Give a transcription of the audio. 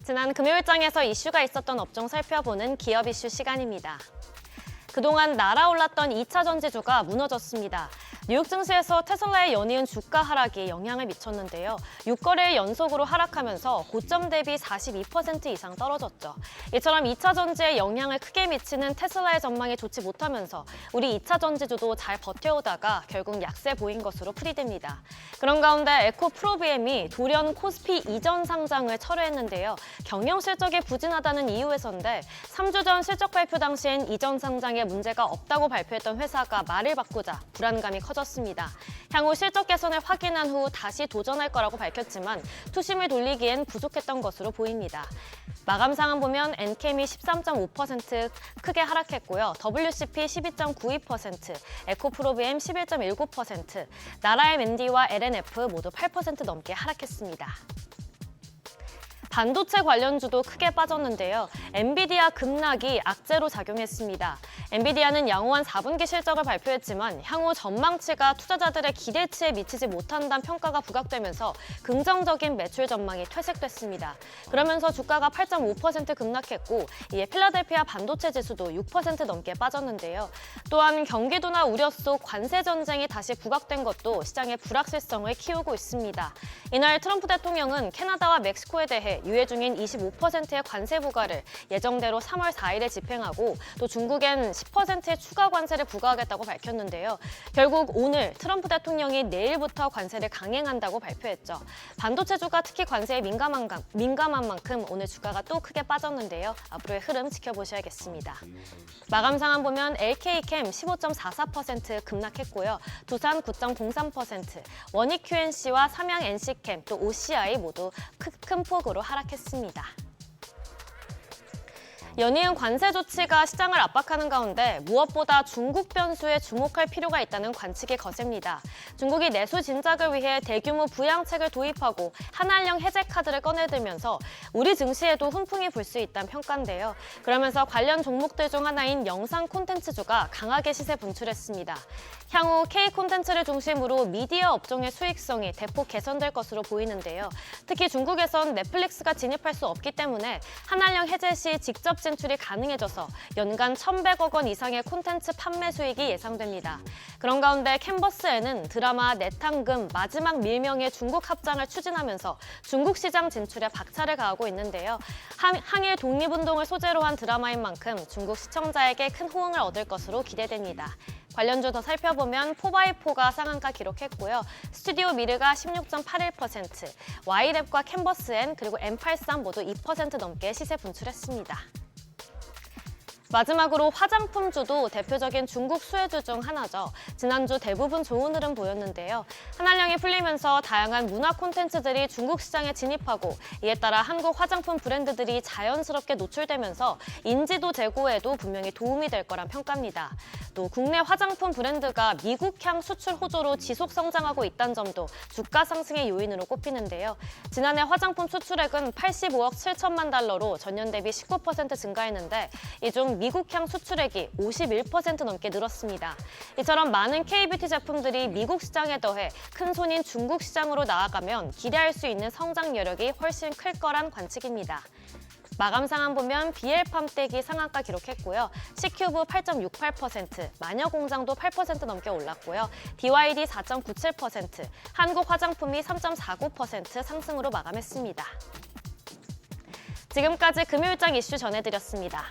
지난 금요일장에서 이슈가 있었던 업종 살펴보는 기업 이슈 시간입니다. 그동안 날아올랐던 2차 전지주가 무너졌습니다. 뉴욕 증시에서 테슬라의 연이은 주가 하락이 영향을 미쳤는데요. 6거래일 연속으로 하락하면서 고점 대비 42% 이상 떨어졌죠. 이처럼 2차 전지에 영향을 크게 미치는 테슬라의 전망이 좋지 못하면서 우리 2차 전지주도 잘 버텨오다가 결국 약세 보인 것으로 풀이됩니다. 그런 가운데 에코프로비엠이 돌연 코스피 이전 상장을 철회했는데요. 경영 실적이 부진하다는 이유에서인데 3주 전 실적 발표 당시엔 이전 상장에 문제가 없다고 발표했던 회사가 말을 바꾸자 불안감이 커졌습니다. 향후 실적 개선을 확인한 후 다시 도전할 거라고 밝혔지만 투심을 돌리기엔 부족했던 것으로 보입니다. 마감 상황 보면 엔캠이 13.5% 크게 하락했고요. WCP 12.92%, 에코프로비엠 11.19%, 나라엠ND와 LNF 모두 8% 넘게 하락했습니다. 반도체 관련주도 크게 빠졌는데요. 엔비디아 급락이 악재로 작용했습니다. 엔비디아는 양호한 4분기 실적을 발표했지만 향후 전망치가 투자자들의 기대치에 미치지 못한다는 평가가 부각되면서 긍정적인 매출 전망이 퇴색됐습니다. 그러면서 주가가 8.5% 급락했고 이에 필라델피아 반도체 지수도 6% 넘게 빠졌는데요. 또한 경기도나 우려 속 관세 전쟁이 다시 부각된 것도 시장의 불확실성을 키우고 있습니다. 이날 트럼프 대통령은 캐나다와 멕시코에 대해 유예 중인 25%의 관세 부과를 예정대로 3월 4일에 집행하고 또 중국엔 10%의 추가 관세를 부과하겠다고 밝혔는데요. 결국 오늘 트럼프 대통령이 내일부터 관세를 강행한다고 발표했죠. 반도체주가 특히 관세에 민감한 만큼 오늘 주가가 또 크게 빠졌는데요. 앞으로의 흐름 지켜보셔야겠습니다. 마감 상황 보면 LK캠 15.44% 급락했고요. 두산 9.03%, 원익 QNC와 삼양 NC캠 또 OCI 모두 큰 폭으로 하락했습니다. 연이은 관세 조치가 시장을 압박하는 가운데 무엇보다 중국 변수에 주목할 필요가 있다는 관측이 거셉니다. 중국이 내수 진작을 위해 대규모 부양책을 도입하고 한한령 해제 카드를 꺼내들면서 우리 증시에도 훈풍이 불 수 있다는 평가인데요. 그러면서 관련 종목들 중 하나인 영상 콘텐츠주가 강하게 시세 분출했습니다. 향후 K 콘텐츠를 중심으로 미디어 업종의 수익성이 대폭 개선될 것으로 보이는데요. 특히 중국에선 넷플릭스가 진입할 수 없기 때문에 한한령 해제 시 직접 진출이 가능해져서 연간 1,100억 원 이상의 콘텐츠 판매 수익이 예상됩니다. 그런 가운데 캔버스에는 드라마 내탕금 마지막 밀명의 중국 합장을 추진하면서 중국 시장 진출에 박차를 가하고 있는데요. 항일 독립운동을 소재로 한 드라마인 만큼 중국 시청자에게 큰 호응을 얻을 것으로 기대됩니다. 관련주 더 살펴보면 4x4가 상한가 기록했고요. 스튜디오 미르가 16.81%, Y랩과 캔버스엔 그리고 M83 모두 2% 넘게 시세 분출했습니다. 마지막으로 화장품주도 대표적인 중국 수혜주 중 하나죠. 지난주 대부분 좋은 흐름 보였는데요. 한한령이 풀리면서 다양한 문화 콘텐츠들이 중국 시장에 진입하고 이에 따라 한국 화장품 브랜드들이 자연스럽게 노출되면서 인지도 제고에도 분명히 도움이 될 거란 평가입니다. 또 국내 화장품 브랜드가 미국향 수출 호조로 지속 성장하고 있다는 점도 주가 상승의 요인으로 꼽히는데요. 지난해 화장품 수출액은 85억 7천만 달러로 전년 대비 19% 증가했는데 이 중 미국향 수출액이 51% 넘게 늘었습니다. 이처럼 많은 K뷰티 제품들이 미국 시장에 더해 큰 손인 중국 시장으로 나아가면 기대할 수 있는 성장 여력이 훨씬 클 거란 관측입니다. 마감 상황 보면 BL팜떼기 상한가 기록했고요. C큐브 8.68%, 마녀공장도 8% 넘게 올랐고요. DYD 4.97%, 한국화장품이 3.49% 상승으로 마감했습니다. 지금까지 금요일장 이슈 전해드렸습니다.